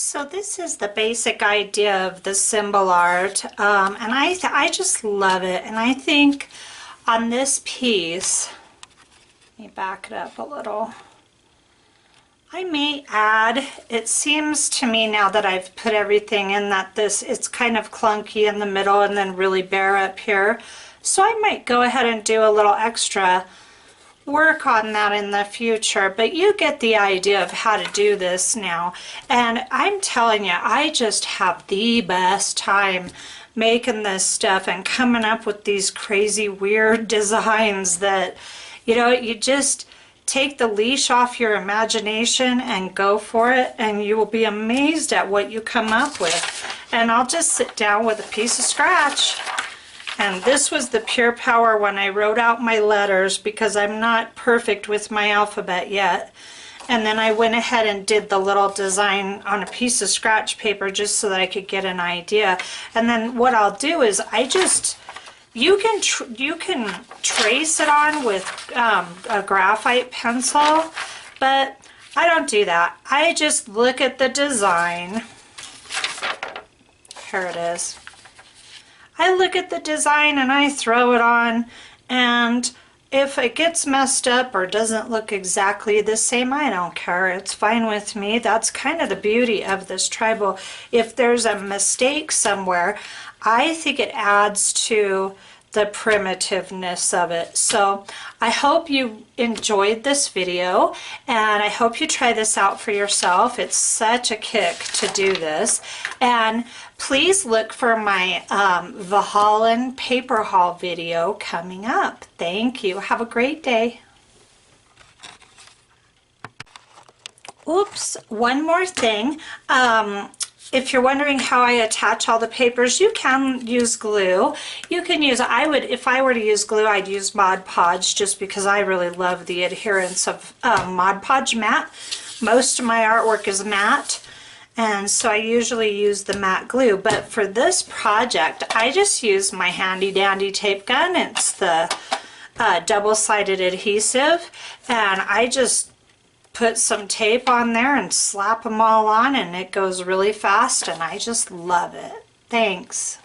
So this is the basic idea of the symbol art, and I just love it. And I think on this piece, let me back it up a little, I may add, it seems to me now that I've put everything in that it's kind of clunky in the middle and then really bare up here. So I might go ahead and do a little extra work on that in the future, but you get the idea of how to do this now. And I'm telling you, I just have the best time making this stuff and coming up with these crazy weird designs that, you know, you just take the leash off your imagination and go for it, and you will be amazed at what you come up with. And I'll just sit down with a piece of scratch. And this was the Pure Power when I wrote out my letters, because I'm not perfect with my alphabet yet. And then I went ahead and did the little design on a piece of scratch paper just so that I could get an idea. And then what I'll do is you can trace it on with a graphite pencil, but I don't do that. I just look at the design. Here it is. I look at the design and I throw it on, and if it gets messed up or doesn't look exactly the same, I don't care. It's fine with me. That's kind of the beauty of this tribal. If there's a mistake somewhere, I think it adds to the primitiveness of it. So I hope you enjoyed this video, and I hope you try this out for yourself. It's such a kick to do this. And please look for my Valhalla paper haul video coming up. Thank you. Have a great day. Oops, one more thing. If you're wondering how I attach all the papers, you can use glue. You can use, if I were to use glue, I'd use Mod Podge, just because I really love the adherence of Mod Podge matte. Most of my artwork is matte, and so I usually use the matte glue. But for this project, I just use my handy dandy tape gun. It's the double-sided adhesive, and I just put some tape on there and slap them all on, and it goes really fast, and I just love it. Thanks.